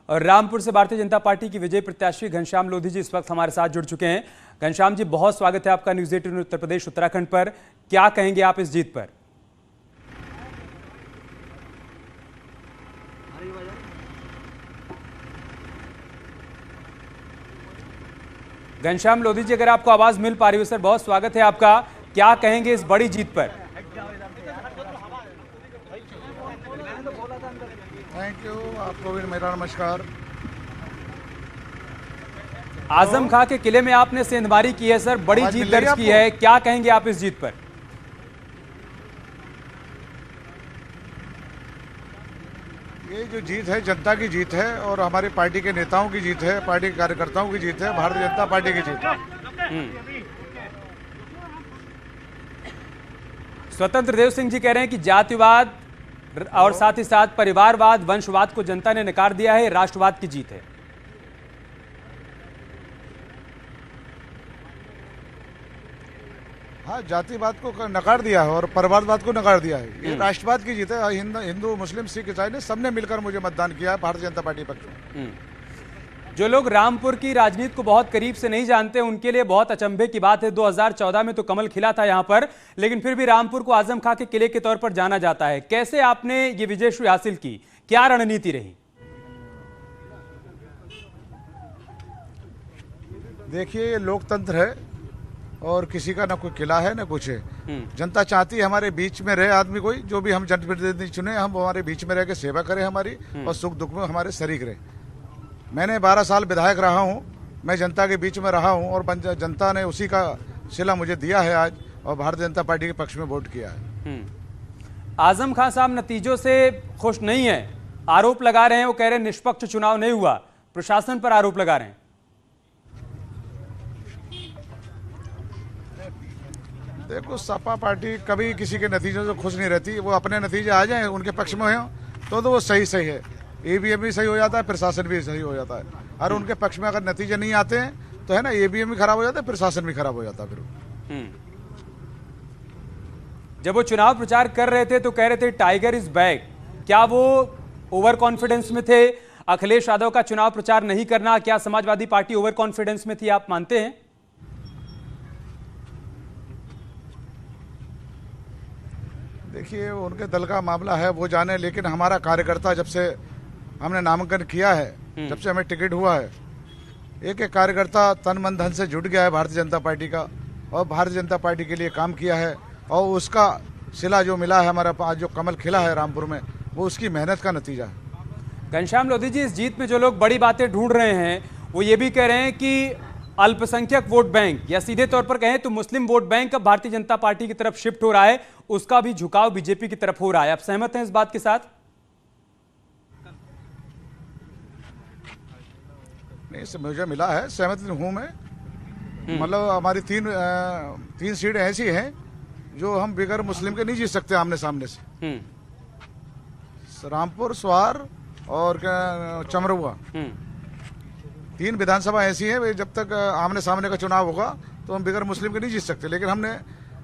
और रामपुर से भारतीय जनता पार्टी की विजय प्रत्याशी घनश्याम लोधी जी इस वक्त हमारे साथ जुड़ चुके हैं। घनश्याम जी, बहुत स्वागत है आपका न्यूज़ 18 उत्तर प्रदेश उत्तराखंड पर। क्या कहेंगे आप इस जीत पर? घनश्याम लोधी जी, अगर आपको आवाज मिल पा रही हो सर, बहुत स्वागत है आपका। क्या कहेंगे इस बड़ी जीत पर? Thank you. आपको भी मेरा नमस्कार। आजम खां के किले में आपने सेंधमारी की है सर, बड़ी जीत दर्ज की है, क्या कहेंगे आप इस जीत पर? ये जो जीत है जनता की जीत है और हमारी पार्टी के नेताओं की जीत है, पार्टी के कार्यकर्ताओं की जीत है, भारतीय जनता पार्टी की जीत है। स्वतंत्र देव सिंह जी कह रहे हैं कि जातिवाद और साथ ही साथ परिवारवाद, वंशवाद को जनता ने नकार दिया है, राष्ट्रवाद की जीत है। हाँ, जातिवाद को नकार दिया है और परिवारवाद को नकार दिया है। ये राष्ट्रवाद की जीत है। हिंदू, मुस्लिम, सिख, ईसाई ने सबने मिलकर मुझे मतदान किया है भारतीय जनता पार्टी पक्ष में। जो लोग रामपुर की राजनीति को बहुत करीब से नहीं जानते, उनके लिए बहुत अचंभे की बात है। 2014 में तो कमल खिला था यहां पर, लेकिन फिर भी रामपुर को आजम खां के किले के तौर पर जाना जाता है। कैसे आपने ये विजयश्री हासिल की, क्या रणनीति रही? देखिए, ये लोकतंत्र है और किसी का ना कोई किला है ना कुछ है। जनता चाहती है हमारे बीच में रहे आदमी, कोई जो भी हम जनप्रतिनिधि चुने, हम हमारे बीच में रह के सेवा करें हमारी, और सुख दुख में हमारे शरीक रहे। मैंने 12 साल विधायक रहा हूं, मैं जनता के बीच में रहा हूं और जनता ने उसी का सिला मुझे दिया है आज, और भारतीय जनता पार्टी के पक्ष में वोट किया है। आजम खां साहब नतीजों से खुश नहीं है, आरोप लगा रहे हैं। वो कह रहे हैं निष्पक्ष चुनाव नहीं हुआ, प्रशासन पर आरोप लगा रहे हैं। देखो, सपा पार्टी कभी किसी के नतीजों से खुश नहीं रहती। वो अपने नतीजे आ जाए उनके पक्ष में हो तो वो सही है। ईवीएम भी सही हो जाता है, प्रशासन भी सही हो जाता है। और उनके पक्ष में अगर नतीजे नहीं आते हैं तो है ना, ईवीएम भी खराब हो जाता है, प्रशासन भी खराब हो जाता है। फिर जब वो चुनाव प्रचार कर रहे थे तो कह रहे थे टाइगर इज बैक, क्या वो ओवर कॉन्फिडेंस में थे? अखिलेश यादव का चुनाव प्रचार नहीं करना, क्या समाजवादी पार्टी ओवर कॉन्फिडेंस में थी, आप मानते हैं? देखिए, उनके दल का मामला है, वो जाने। लेकिन हमारा कार्यकर्ता, जब से हमने नामांकन किया है, जब से हमें टिकट हुआ है, एक एक कार्यकर्ता तन मन धन से जुट गया है भारतीय जनता पार्टी का, और भारतीय जनता पार्टी के लिए काम किया है। और उसका सिला जो मिला है हमारा आज, जो कमल खिला है रामपुर में, वो उसकी मेहनत का नतीजा है। घनश्याम लोधी जी, इस जीत में जो लोग बड़ी बातें ढूंढ रहे हैं, वो ये भी कह रहे हैं कि अल्पसंख्यक वोट बैंक, या सीधे तौर पर कहें तो मुस्लिम वोट बैंक अब भारतीय जनता पार्टी की तरफ शिफ्ट हो रहा है, उसका भी झुकाव बीजेपी की तरफ हो रहा है। आप सहमत हैं इस बात के साथ? नहीं, मुझे मिला है, सहमत हूं मैं। मतलब हमारी तीन सीटें ऐसी हैं जो हम बिगर मुस्लिम के नहीं जीत सकते आमने सामने से। रामपुर, स्वार और चमरुआ, 3 विधानसभा ऐसी हैं, जब तक आमने सामने का चुनाव होगा तो हम बिगर मुस्लिम के नहीं जीत सकते। लेकिन हमने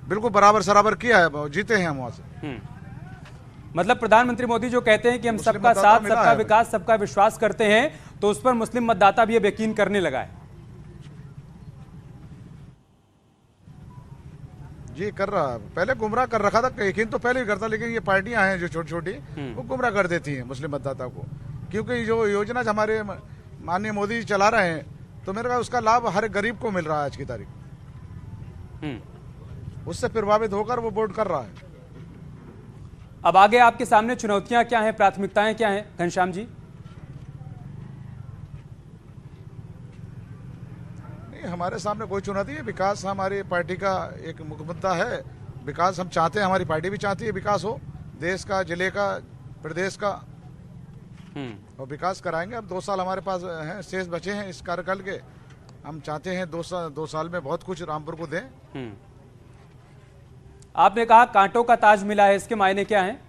बिल्कुल बराबर सराबर किया है, जीते हैं हम वहां से। मतलब प्रधानमंत्री मोदी जो कहते हैं कि हम सबका साथ, सबका विकास, सबका विश्वास करते हैं, तो उस पर मुस्लिम मतदाता भी अब यकीन करने लगा है। जी, कर रहा है। पहले गुमराह कर रखा था, यकीन तो पहले ही करता, लेकिन ये पार्टियां हैं जो छोटी छोटी, वो गुमराह कर देती हैं मुस्लिम मतदाता को। क्योंकि जो योजना हमारे माननीय मोदी जी चला रहे हैं, तो मेरे ख्याल उसका लाभ हर गरीब को मिल रहा है आज की तारीख। उससे प्रभावित होकर वो वोट कर रहा है। अब आगे आपके सामने चुनौतियां क्या हैं, प्राथमिकताएं क्या हैं घनश्याम जी? नहीं, हमारे सामने कोई चुनौती है। विकास हमारी पार्टी का एक मुख्य मुद्दा है। विकास हम चाहते हैं, हमारी पार्टी भी चाहती है विकास हो, देश का, जिले का, प्रदेश का, और विकास कराएंगे। अब 2 साल हमारे पास हैं, शेष बचे हैं इस कार्यकाल के। हम चाहते हैं 2 साल में बहुत कुछ रामपुर को दें। आपने कहा कांटों का ताज मिला है, इसके मायने क्या हैं?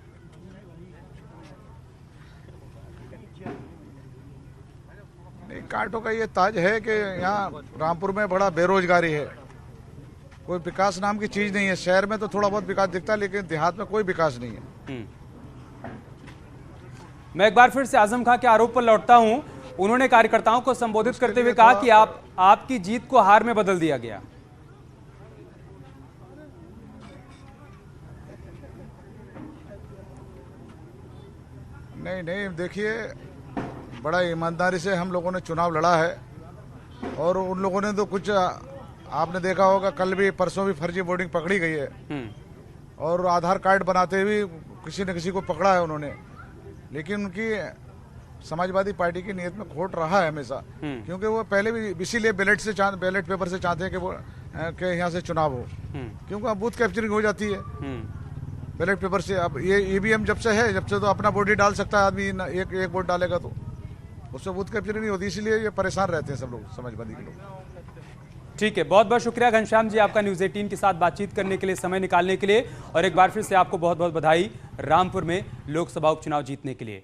नहीं, कांटों का ये ताज है कि यहाँ रामपुर में बड़ा बेरोजगारी है, कोई विकास नाम की चीज नहीं है। शहर में तो थोड़ा बहुत विकास दिखता है, लेकिन देहात में कोई विकास नहीं है। मैं एक बार फिर से आजम खां के आरोप पर लौटता हूं। उन्होंने कार्यकर्ताओं को संबोधित करते हुए कहा कि आपकी जीत को हार में बदल दिया गया। नहीं, देखिए, बड़ा ईमानदारी से हम लोगों ने चुनाव लड़ा है और उन लोगों ने तो कुछ, आपने देखा होगा कल भी परसों भी फर्जी वोटिंग पकड़ी गई है और आधार कार्ड बनाते हुए किसी न किसी को पकड़ा है उन्होंने, लेकिन उनकी समाजवादी पार्टी की नीयत में खोट रहा है हमेशा, क्योंकि वो पहले भी इसीलिए बैलेट पेपर से चाहते हैं कि वो के यहाँ से चुनाव हो, क्योंकि अब बूथ कैप्चरिंग हो जाती है बैलेट पेपर से। अब ये ईवीएम जब से तो अपना वोट ही डाल सकता है आदमी, एक वोट डालेगा तो उससे बूथ कैप्चरिंग नहीं होती, इसीलिए ये परेशान रहते हैं सब लोग, समाजवादी के लोग। ठीक है, बहुत बहुत शुक्रिया घनश्याम जी आपका न्यूज़ 18 के साथ बातचीत करने के लिए, समय निकालने के लिए, और एक बार फिर से आपको बहुत बहुत बधाई रामपुर में लोकसभा उपचुनाव जीतने के लिए।